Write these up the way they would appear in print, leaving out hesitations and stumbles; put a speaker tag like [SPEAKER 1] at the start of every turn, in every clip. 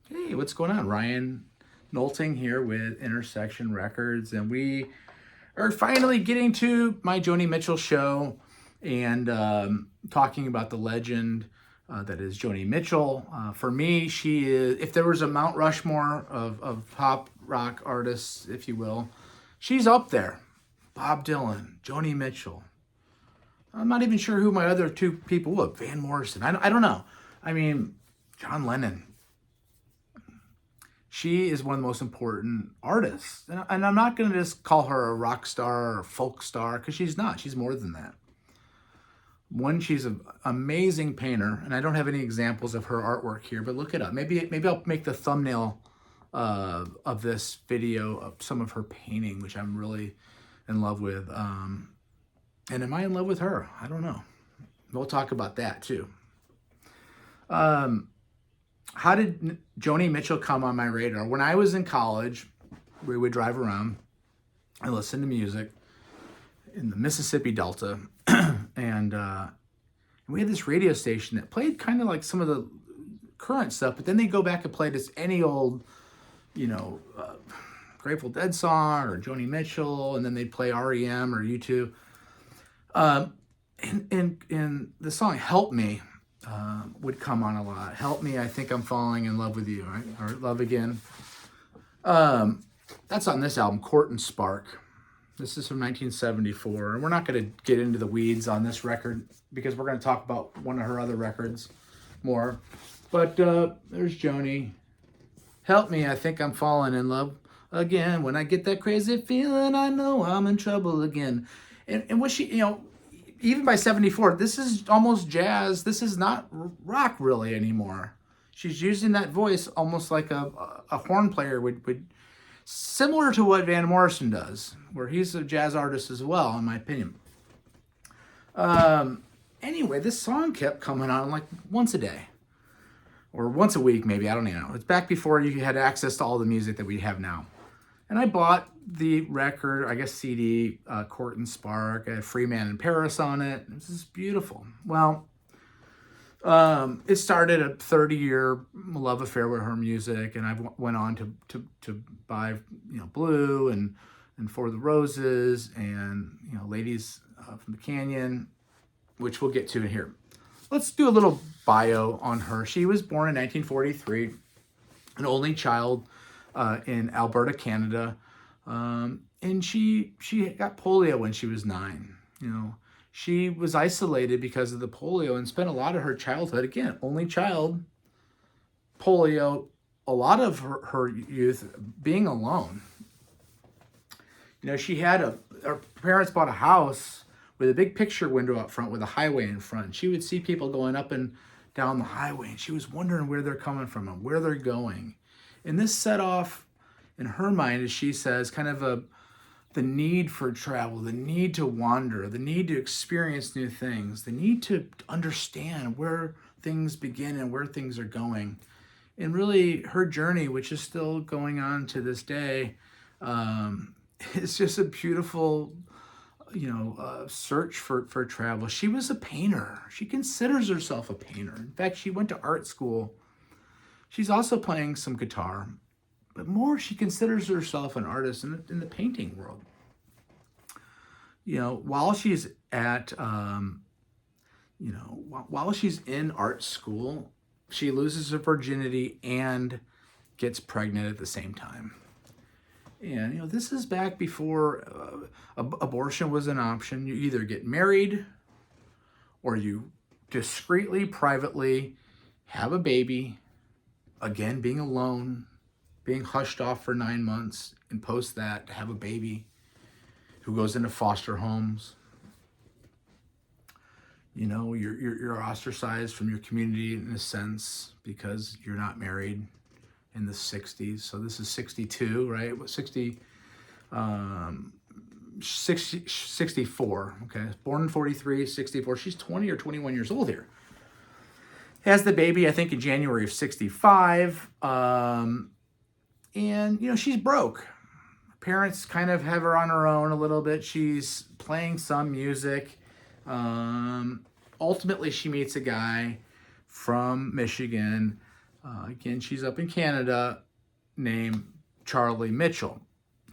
[SPEAKER 1] Hey, what's going on? Ryan Nolting here with Intersection Records, and we are finally getting to my Joni Mitchell show and talking about the legend that is Joni Mitchell. For me, she is, if there was a Mount Rushmore of pop rock artists, if you will, she's up there. Bob Dylan, Joni Mitchell. I'm not even sure who my other two people would. Van Morrison. I don't know. I mean, John Lennon. She is one of the most important artists. And I'm not going to just call her a rock star or folk star because she's not. She's more than that. One, she's an amazing painter, and I don't have any examples of her artwork here, but look it up. Maybe I'll make the thumbnail of this video of some of her painting, which I'm really in love with. And am I in love with her? I don't know. We'll talk about that too. How did Joni Mitchell come on my radar? When I was in college, we would drive around and listen to music in the Mississippi Delta, and we had this radio station that played kind of like some of the current stuff, but then they go back and play this any old, Grateful Dead song or Joni Mitchell, and then they'd play REM or U2. And the song "Help Me" would come on a lot. "Help Me, I Think I'm Falling in Love with You," right? Or "Love Again." That's on this album, Court and Spark. This is from 1974. And we're not going to get into the weeds on this record because we're going to talk about one of her other records more. But there's Joni. "Help me, I think I'm falling in love again. When I get that crazy feeling, I know I'm in trouble again." And what she, even by 74, this is almost jazz. This is not rock really anymore. She's using that voice almost like a horn player would, similar to what Van Morrison does, where he's a jazz artist as well, in my opinion. Anyway, this song kept coming on like once a day or once a week, maybe. I don't even know. It's back before you had access to all the music that we have now. And I bought the record, I guess CD, Court and Spark. I had Free Man in Paris on it. This is beautiful. Well, it started a 30-year love affair with her music, and I went on to buy, Blue and For the Roses and, Ladies from the Canyon, which we'll get to here. Let's do a little bio on her. She was born in 1943, an only child in Alberta, Canada. And she got polio when she was 9. She was isolated because of the polio and spent a lot of her childhood, again, only child, polio, a lot of her youth being alone. She had her parents bought a house with a big picture window up front with a highway in front. She would see people going up and down the highway, and she was wondering where they're coming from and where they're going. And this set off in her mind, as she says, kind of the need for travel, the need to wander, the need to experience new things, the need to understand where things begin and where things are going. And really, her journey, which is still going on to this day, is just a beautiful, search for travel. She was a painter. She considers herself a painter. In fact, she went to art school. She's also playing some guitar. But more, she considers herself an artist in the painting world. While she's while she's in art school, she loses her virginity and gets pregnant at the same time. And, this is back before abortion was an option. You either get married or you discreetly, privately have a baby, again, being alone, being hushed off for 9 months, and post that to have a baby who goes into foster homes. You're ostracized from your community in a sense because you're not married in the 60s. So this is 62, right? 64, okay? Born in 43, 64. She's 20 or 21 years old here. Has the baby, I think, in January of 65. And, she's broke. Parents kind of have her on her own a little bit. She's playing some music. Ultimately, she meets a guy from Michigan Again, she's up in Canada, named Charlie Mitchell.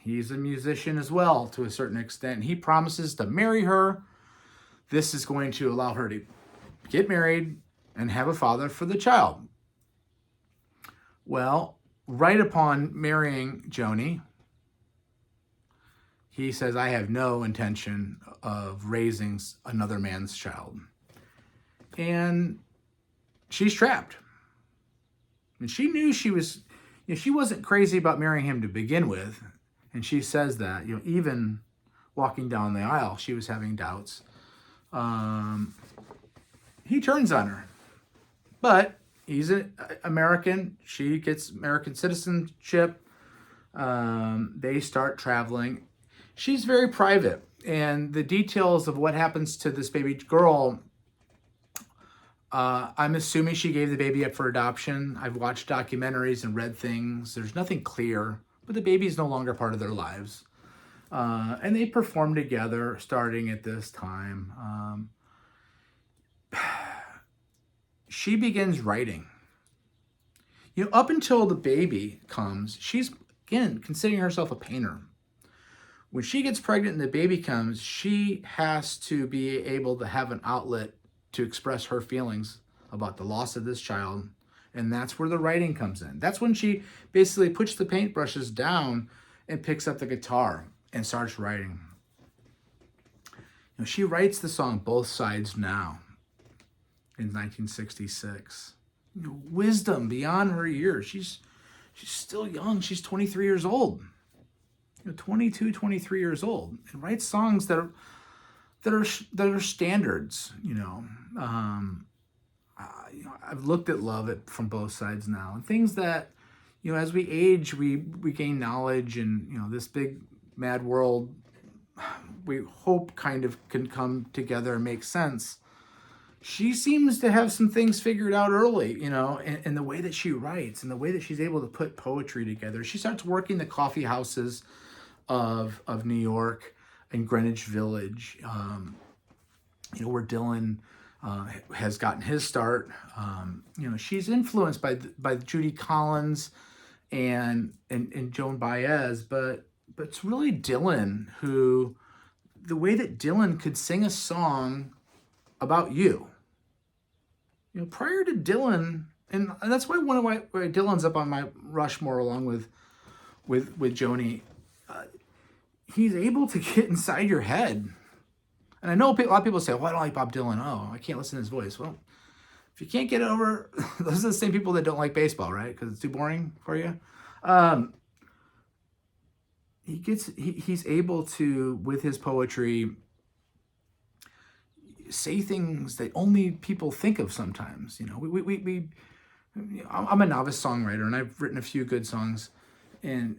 [SPEAKER 1] He's a musician as well to a certain extent. He promises to marry her. This is going to allow her to get married and have a father for the child. Well, right upon marrying Joni, he says, I have no intention of raising another man's child. And she's trapped. And she knew she was, she wasn't crazy about marrying him to begin with. And she says that, even walking down the aisle, she was having doubts. He turns on her. But he's an American. She gets American citizenship. They start traveling. She's very private. And the details of what happens to this baby girl, I'm assuming she gave the baby up for adoption. I've watched documentaries and read things. There's nothing clear, but the baby is no longer part of their lives. And they perform together starting at this time. She begins writing. Up until the baby comes, she's, again, considering herself a painter. When she gets pregnant and the baby comes, she has to be able to have an outlet to express her feelings about the loss of this child. And that's where the writing comes in. That's when she basically puts the paintbrushes down and picks up the guitar and starts writing. She writes the song Both Sides Now in 1966. Wisdom beyond her years. She's still young. She's 23 years old. 22, 23 years old, and writes songs that are standards. I've looked at love from both sides now, and things that, as we age, we gain knowledge, and this big mad world, we hope kind of can come together and make sense. She seems to have some things figured out early, in the way that she writes and the way that she's able to put poetry together. She starts working the coffee houses of New York and Greenwich Village, where Dylan has gotten his start. She's influenced by Judy Collins and Joan Baez, but it's really Dylan who, the way that Dylan could sing a song about you. Prior to Dylan, and that's why why Dylan's up on my Rushmore along with Joni. He's able to get inside your head. And I know a lot of people say, well, I don't like Bob Dylan. Oh, I can't listen to his voice. Well, if you can't get over, those are the same people that don't like baseball, right? Because it's too boring for you. He's able to, with his poetry, say things that only people think of sometimes. I'm a novice songwriter, and I've written a few good songs. And,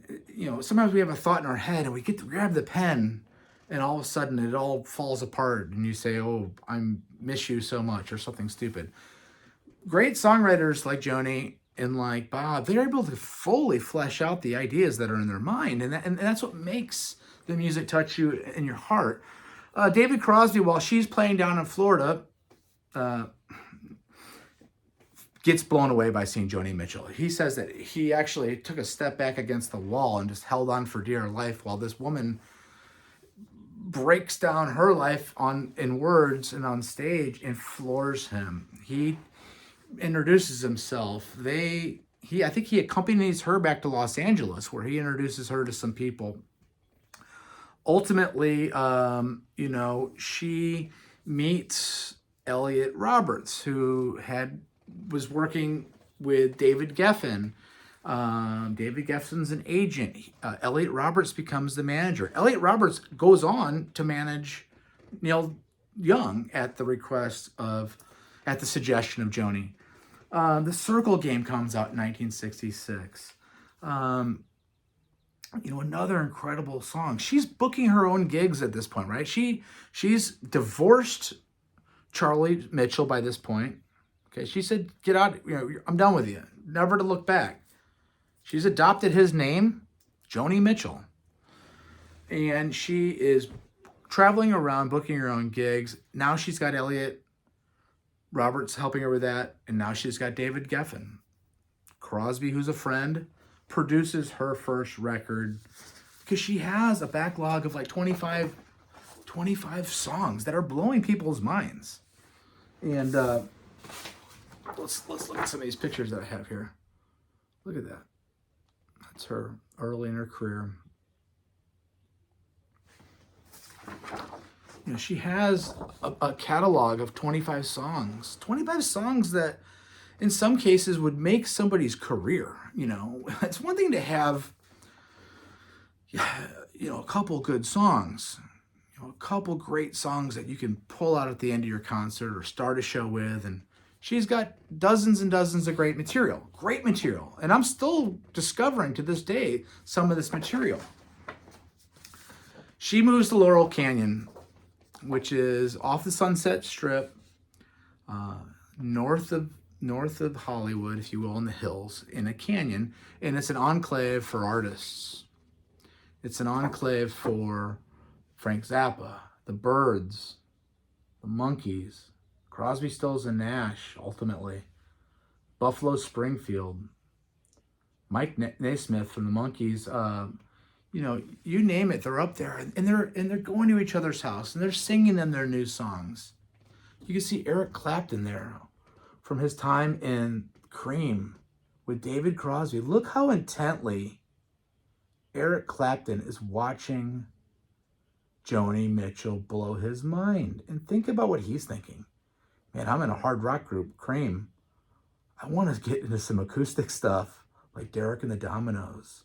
[SPEAKER 1] sometimes we have a thought in our head and we get to grab the pen and all of a sudden it all falls apart and you say, oh, I miss you so much, or something stupid. Great songwriters like Joni and like Bob, they're able to fully flesh out the ideas that are in their mind. And that's what makes the music touch you in your heart. David Crosby, while she's playing down in Florida, gets blown away by seeing Joni Mitchell. He says that he actually took a step back against the wall and just held on for dear life while this woman breaks down her life in words and on stage and floors him. He introduces himself. I think he accompanies her back to Los Angeles, where he introduces her to some people. Ultimately, she meets Elliot Roberts, who was working with David Geffen. David Geffen's an agent. Elliot Roberts becomes the manager. Elliot Roberts goes on to manage Neil Young at the suggestion of Joni. The Circle Game comes out in 1966. Another incredible song. She's booking her own gigs at this point, right? She's divorced Charlie Mitchell by this point. Okay, she said, get out, I'm done with you. Never to look back. She's adopted his name, Joni Mitchell. And she is traveling around, booking her own gigs. Now she's got Elliot Roberts helping her with that. And now she's got David Geffen. Crosby, who's a friend, produces her first record because she has a backlog of like 25 songs that are blowing people's minds. And let's look at some of these pictures that I have here. Look at that. That's her early in her career. You know, she has a catalog of 25 songs. 25 songs that in some cases would make somebody's career. You know, it's one thing to have, you know, a couple good songs, you know, a couple great songs that you can pull out at the end of your concert or start a show with. And she's got dozens and dozens of great material. And I'm still discovering to this day some of this material. She moves to Laurel Canyon, which is off the Sunset Strip, north of Hollywood, if you will, in the hills, in a canyon, and it's an enclave for artists. It's an enclave for Frank Zappa, the Byrds, the Monkees, Crosby, Stills, and Nash, ultimately, Buffalo Springfield, Mike Naismith from the Monkees. You know, you name it, they're up there, and they're going to each other's house, and they're singing them their new songs. You can see Eric Clapton there from his time in Cream with David Crosby. Look how intently Eric Clapton is watching Joni Mitchell blow his mind. And think about what he's thinking. Man, I'm in a hard rock group, Cream. I want to get into some acoustic stuff like Derek and the Dominoes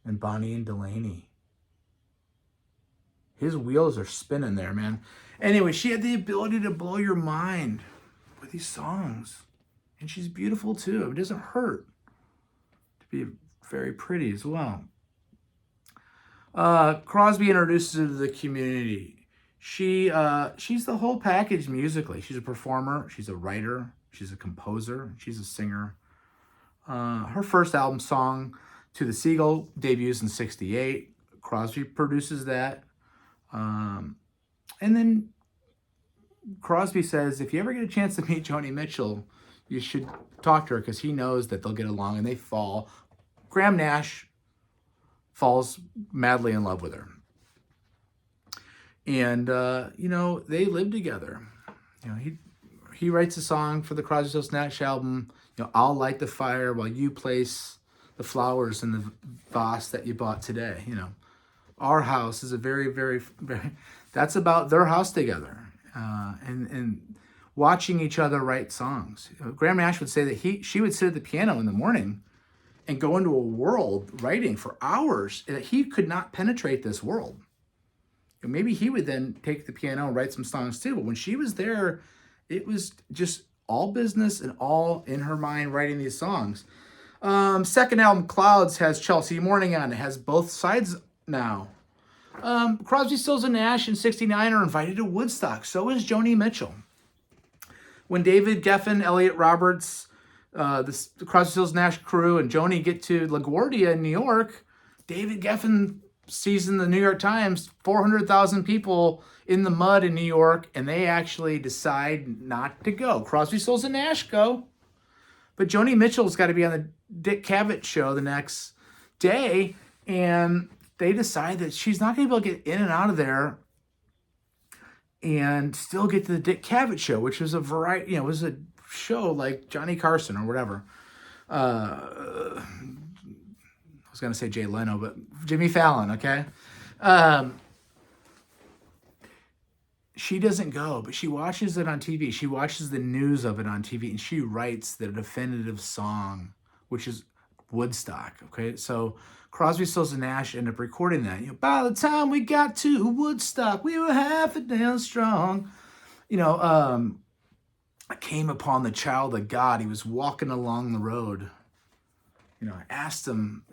[SPEAKER 1] and Bonnie and Delaney. His wheels are spinning there, man. Anyway, she had the ability to blow your mind with these songs. And she's beautiful too. It doesn't hurt to be very pretty as well. Crosby introduces her to the community. She's the whole package musically. She's a performer, she's a writer, she's a composer, she's a singer. Her first album, Song to the Seagull, debuts in '68. Crosby produces that. And then Crosby says, if you ever get a chance to meet Joni Mitchell, you should talk to her because he knows that they'll get along, and they fall. Graham Nash falls madly in love with her. And, you know, they live together. You know, he writes a song for the Crosby, Stills, Nash album, you know, I'll light the fire while you place the flowers in the vase that you bought today. You know, our house is a very, very, very, that's about their house together. And watching each other write songs. You know, Graham Nash would say that she would sit at the piano in the morning and go into a world writing for hours. That he could not penetrate this world. And maybe he would then take the piano and write some songs too. But when she was there, it was just all business and all in her mind writing these songs. Second album, Clouds, has Chelsea Morning on it. Has both sides now. Crosby, Stills, and Nash in '69 are invited to Woodstock. So is Joni Mitchell. When David Geffen, Elliot Roberts, the Crosby, Stills, Nash crew, and Joni get to LaGuardia in New York, David Geffen sees in the New York Times 400,000 people in the mud in New York, and they actually decide not to go. Crosby, Stills, and Nash go. But Joni Mitchell's got to be on the Dick Cavett show the next day, and they decide that she's not going to be able to get in and out of there and still get to the Dick Cavett show, which was a variety, you know, it was a show like Johnny Carson or whatever. I was going to say Jay Leno, but Jimmy Fallon, okay? She doesn't go, but she watches it on TV. She watches the news of it on TV, and she writes the definitive song, which is Woodstock, okay? So Crosby, Stills, and Nash end up recording that. You know, by the time we got to Woodstock, we were half a down strong. You know, I came upon the child of God. He was walking along the road. You know, I asked him,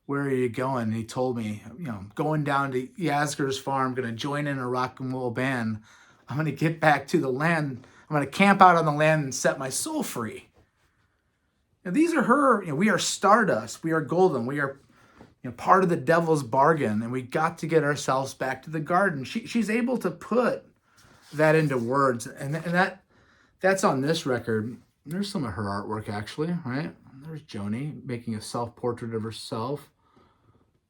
[SPEAKER 1] where are you going? And he told me, you know, I'm going down to Yasgur's farm, going to join in a rock and roll band. I'm going to get back to the land. I'm going to camp out on the land and set my soul free. And these are her, you know, we are stardust. We are golden. We are, you know, part of the devil's bargain. And we got to get ourselves back to the garden. She's able to put that into words. And that's on this record. There's some of her artwork, actually, right? There's Joni making a self-portrait of herself.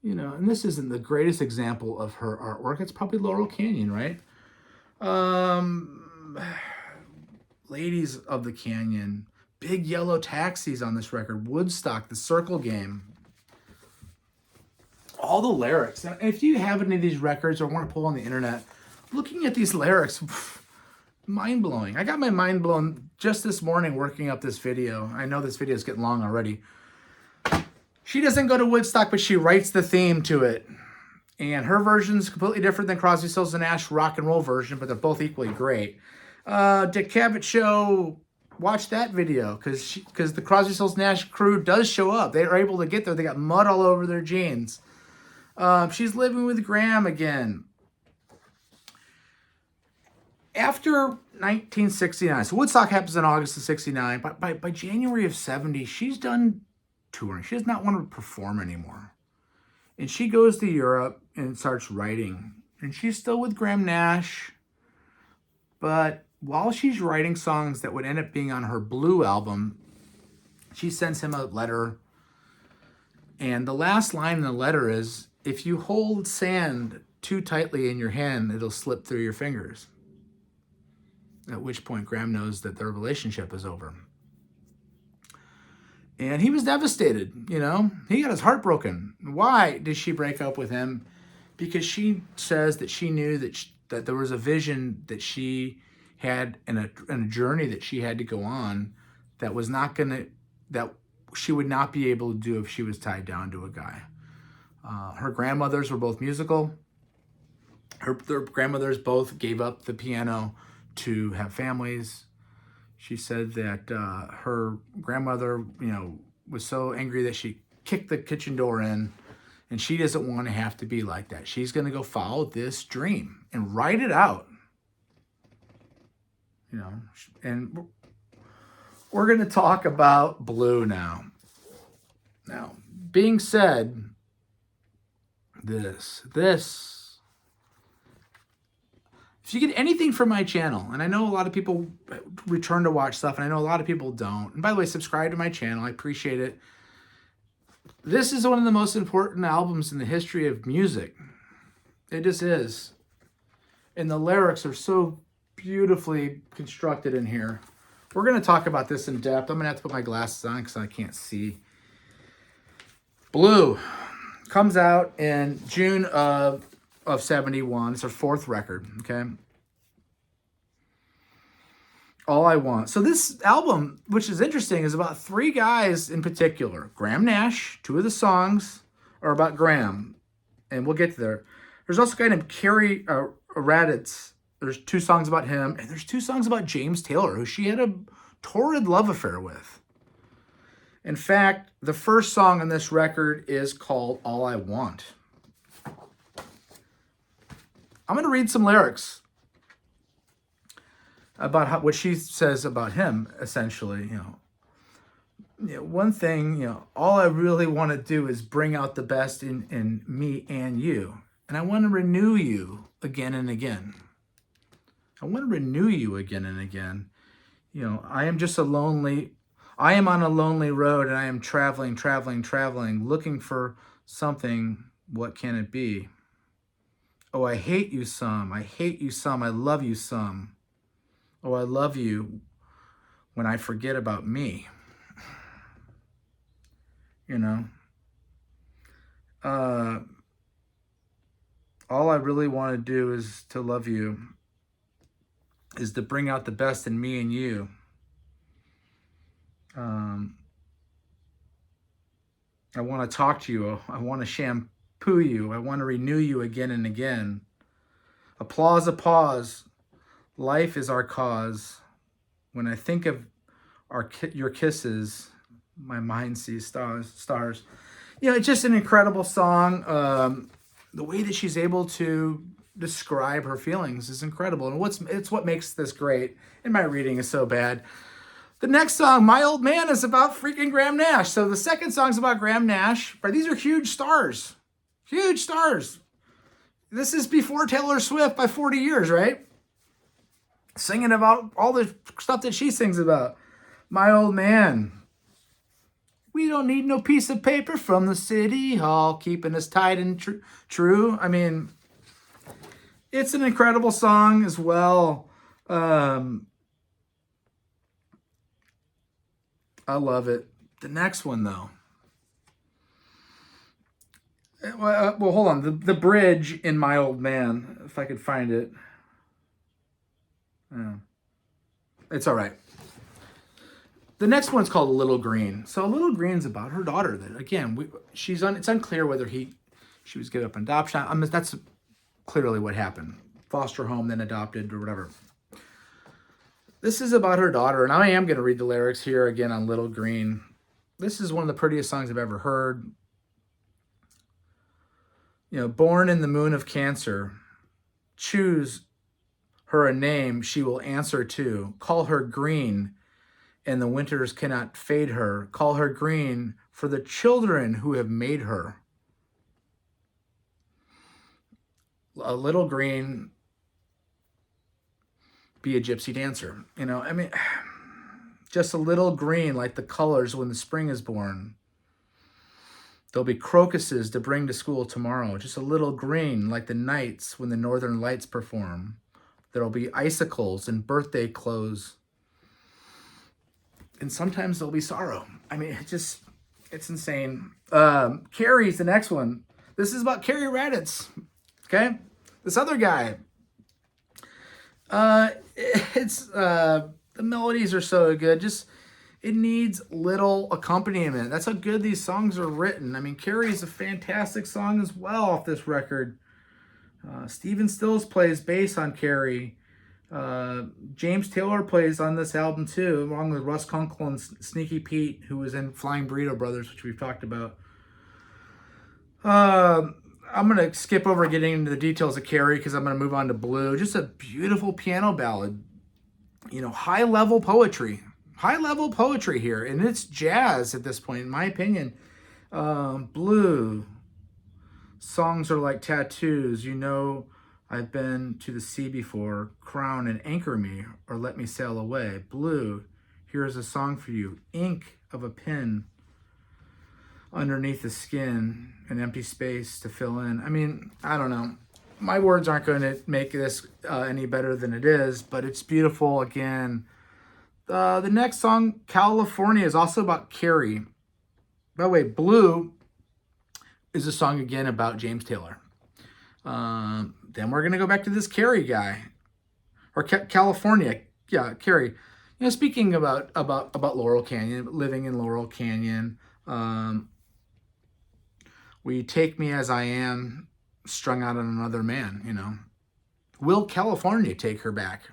[SPEAKER 1] And this isn't the greatest example of her artwork. It's probably Laurel Canyon, right? Ladies of the Canyon, Big Yellow Taxis on this record, Woodstock, The Circle Game. All the lyrics. Now, if you have any of these records or want to pull on the internet, looking at these lyrics, mind-blowing. I got my mind blown just this morning working up this video. I know this video is getting long already. She doesn't go to Woodstock, but she writes the theme to it. And her version is completely different than Crosby, Stills, and Nash rock and roll version, but they're both equally great. Dick Cavett Show, watch that video, because the Crosby, Stills, Nash crew does show up. They are able to get there. They got mud all over their jeans. She's living with Graham again. After 1969, so Woodstock happens in August of 69. By January of 70, she's done touring. She does not want to perform anymore. And she goes to Europe and starts writing. And she's still with Graham Nash. But while she's writing songs that would end up being on her Blue album, she sends him a letter. And the last line in the letter is, if you hold sand too tightly in your hand, it'll slip through your fingers. At which point Graham knows that their relationship is over. And he was devastated, He got his heart broken. Why did she break up with him? Because she says that she knew that there was a vision that she had and a journey that she had to go on that she would not be able to do if she was tied down to a guy. Her grandmothers were both musical. Their grandmothers both gave up the piano to have families. She said that her grandmother, was so angry that she kicked the kitchen door in, and she doesn't want to have to be like that. She's going to go follow this dream and write it out. And we're going to talk about Blue now. Now, being said, this, if you get anything from my channel, and I know a lot of people return to watch stuff, and I know a lot of people don't. And by the way, subscribe to my channel. I appreciate it. This is one of the most important albums in the history of music. It just is. And the lyrics are so beautifully constructed in here. We're going to talk about this in depth. I'm going to have to put my glasses on because I can't see. Blue comes out in June of 71. It's her fourth record, okay? All I Want. So this album, which is interesting, is about three guys in particular. Graham Nash, two of the songs are about Graham, and we'll get to there. There's also a guy named Kerry Raditz. There's two songs about him, and there's two songs about James Taylor, who she had a torrid love affair with. In fact, the first song on this record is called All I Want. I'm going to read some lyrics about what she says about him, essentially. One thing, all I really want to do is bring out the best in me and you. And I want to renew you again and again. I want to renew you again and again. I am on a lonely road, and I am traveling, looking for something. What can it be? Oh, I hate you some. I hate you some. I love you some. Oh, I love you when I forget about me. All I really want to do is to love you, is to bring out the best in me and you. I want to talk to you. I want to shampoo you. I want to renew you again and again. Applause, a pause. Life is our cause. When I think of your kisses, my mind sees stars. It's just an incredible song. The way that she's able to describe her feelings is incredible. And it's what makes this great. And my reading is so bad. The next song, My Old Man, is about freaking Graham Nash. So the second song's about Graham Nash. But these are huge stars. Huge stars. This is before Taylor Swift by 40 years, right? Singing about all the stuff that she sings about. My old man. We We don't need no piece of paper from the city hall, keeping us tight and true. I mean, it's an incredible song as well. I love it. The next one, though. Well, hold on. The bridge in My Old Man, if I could find it. Yeah. It's all right. The next one's called Little Green. So Little Green's about her daughter. That again, it's unclear whether she was given up in adoption. I mean, that's clearly what happened. Foster home, then adopted or whatever. This is about her daughter, and I am going to read the lyrics here again on Little Green. This is one of the prettiest songs I've ever heard. You know, born in the moon of Cancer, choose her a name she will answer to. Call her green, and the winters cannot fade her. Call her green for the children who have made her. A little green, be a gypsy dancer. You know, I mean, just a little green like the colors when the spring is born. There'll be crocuses to bring to school tomorrow. Just a little green like the nights when the northern lights perform. There'll be icicles and birthday clothes. And sometimes there'll be sorrow. I mean, it's insane. Carrie's the next one. This is about Carrie Raditz. Okay? This other guy. The melodies are so good. It needs little accompaniment. That's how good these songs are written. I mean, Carrie's a fantastic song as well off this record. Stephen Stills plays bass on Carrie. James Taylor plays on this album too, along with Russ Kunkel and Sneaky Pete, who was in Flying Burrito Brothers, which we've talked about. I'm going to skip over getting into the details of Carrie because I'm going to move on to Blue. Just a beautiful piano ballad. You know, high-level poetry. High-level poetry here. And it's jazz at this point, in my opinion. Blue. Songs are like tattoos. You know, I've been to the sea before. Crown and anchor me or let me sail away. Blue. Here's a song for you. Ink of a pen underneath the skin, an empty space to fill in. I mean, I don't know. My words aren't going to make this any better than it is, but it's beautiful again. The next song, California, is also about Carrie. By the way, Blue is a song again about James Taylor. Then we're going to go back to this Carrie guy. Or California. Yeah, Carrie. You know, speaking about Laurel Canyon, living in Laurel Canyon, will you take me as I am, strung out on another man, you know? Will California take her back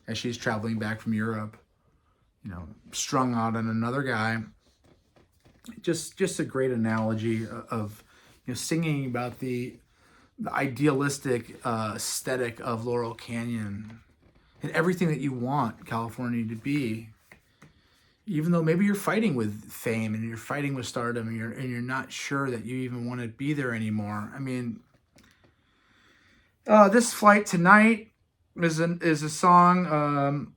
[SPEAKER 1] as she's traveling back from Europe, you know, strung out on another guy? Just a great analogy of, you know, singing about the idealistic aesthetic of Laurel Canyon and everything that you want California to be. Even though maybe you're fighting with fame and you're fighting with stardom and you're not sure that you even want to be there anymore. I mean, This Flight Tonight is a song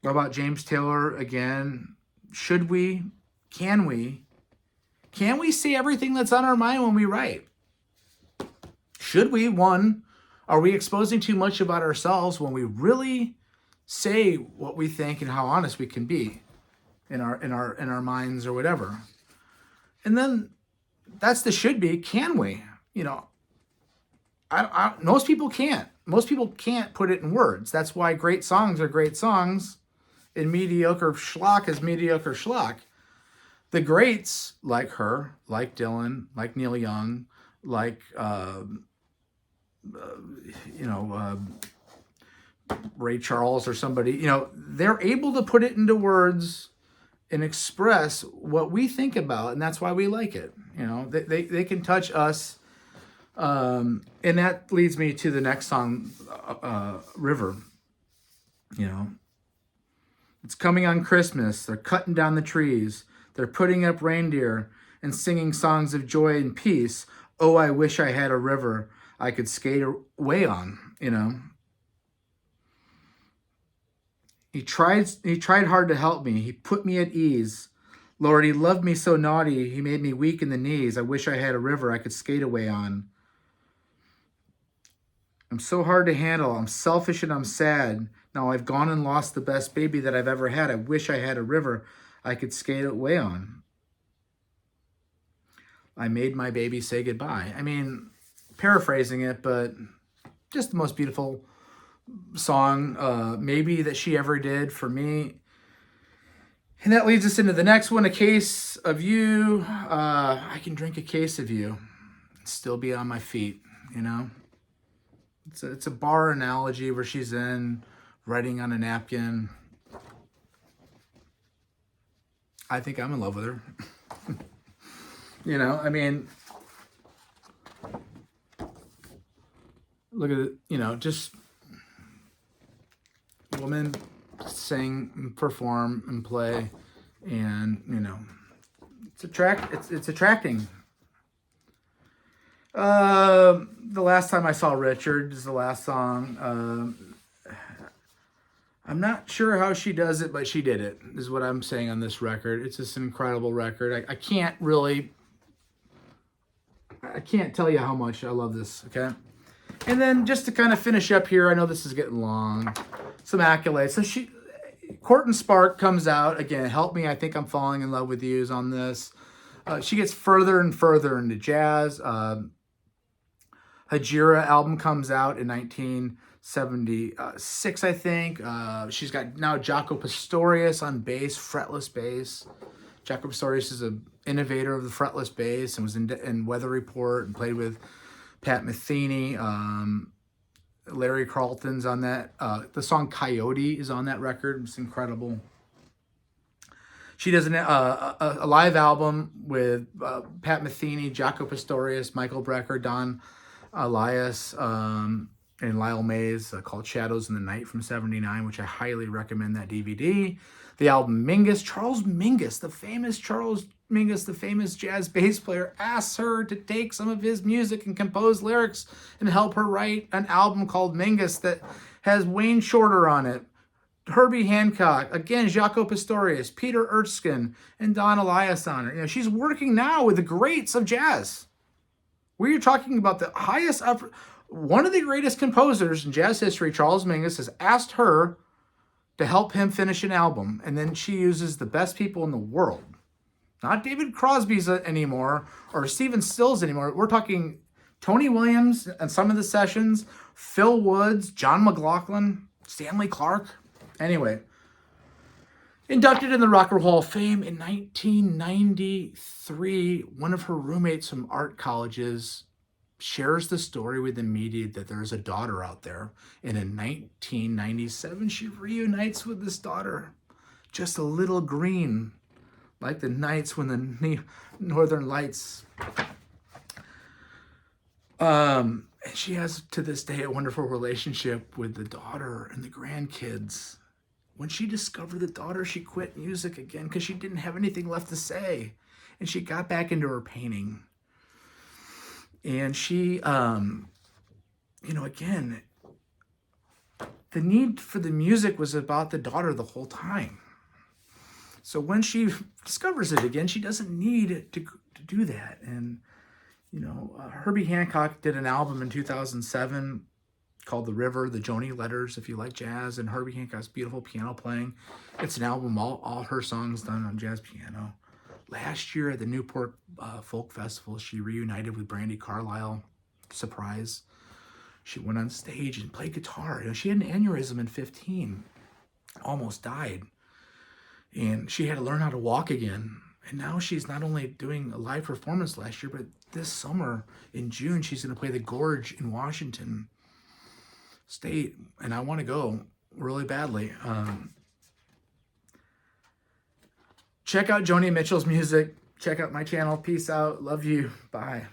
[SPEAKER 1] about James Taylor again. Should we? Can we? Can we say everything that's on our mind when we write? Should we? One, are we exposing too much about ourselves when we really say what we think and how honest we can be in our minds or whatever? And then that's the should be. Can we? You know, most people can't. Most people can't put it in words. That's why great songs are great songs and mediocre schlock is mediocre schlock. The greats, like her, like Dylan, like Neil Young, like, Ray Charles or somebody, you know, they're able to put it into words and express what we think about, and that's why we like it. You know, they can touch us. And that leads me to the next song, River. You know, it's coming on Christmas. They're cutting down the trees. They're putting up reindeer and singing songs of joy and peace. Oh, I wish I had a river I could skate away on, you know. He tried hard to help me. He put me at ease Lord, he loved me so naughty, he made me weak in the knees. I wish I had a river I could skate away on. I'm so hard to handle. I'm selfish and I'm sad. Now I've gone and lost the best baby that I've ever had. I wish I had a river I could skate away on. I made my baby say goodbye. I mean, paraphrasing it, but just the most beautiful song maybe that she ever did for me. And that leads us into the next one, A Case of You. I can drink a case of you and still be on my feet, you know? It's a bar analogy where she's in writing on a napkin. I think I'm in love with her. You know, I mean, look at it, you know, just woman sing and perform and play, and you know, it's attracting. The last time I saw Richard is the last song. I'm not sure how she does it, but she did it, is what I'm saying on this record. It's just an incredible record. I can't tell you how much I love this, okay? And then just to kind of finish up here, I know this is getting long, some accolades. So Court and Spark comes out, again, Help Me, I Think I'm Falling in Love with You is on this. She gets further and further into jazz. Hajira album comes out in 1976, I think. She's got now Jaco Pastorius on bass, fretless bass. Jaco Pastorius is an innovator of the fretless bass and was in Weather Report and played with Pat Metheny. Larry Carlton's on that. The song Coyote is on that record. It's incredible. She does a live album with Pat Metheny, Jaco Pastorius, Michael Brecker, Don Elias, and Lyle Mays called Shadows in the Night from '79, which I highly recommend that DVD. The album Mingus, Charles Mingus, the famous jazz bass player, asks her to take some of his music and compose lyrics and help her write an album called Mingus that has Wayne Shorter on it, Herbie Hancock, again, Jaco Pastorius, Peter Erskine, and Don Elias on it. You know, she's working now with the greats of jazz. We're talking about the highest effort. One of the greatest composers in jazz history, Charles Mingus, has asked her to help him finish an album, and then she uses the best people in the world. Not David Crosby's anymore, or Stephen Stills anymore. We're talking Tony Williams and some of the sessions, Phil Woods, John McLaughlin, Stanley Clarke. Anyway, inducted in the Rock and Roll Hall of Fame in 1993, one of her roommates from art colleges shares the story with the media that there's a daughter out there. And in 1997, she reunites with this daughter, just a little green, like the nights when the Northern Lights. And she has, to this day, a wonderful relationship with the daughter and the grandkids. When she discovered the daughter, she quit music again because she didn't have anything left to say. And she got back into her painting. And she, again, the need for the music was about the daughter the whole time. So when she discovers it again, she doesn't need to do that. And, Herbie Hancock did an album in 2007 called The River, the Joni Letters, if you like jazz, and Herbie Hancock's beautiful piano playing. It's an album, all her songs done on jazz piano. Last year at the Newport Folk Festival, she reunited with Brandi Carlile. Surprise. She went on stage and played guitar. She had an aneurysm in 15, almost died. And she had to learn how to walk again. And now she's not only doing a live performance last year, but this summer in June, she's going to play the Gorge in Washington State. And I want to go really badly. Check out Joni Mitchell's music. Check out my channel. Peace out. Love you. Bye.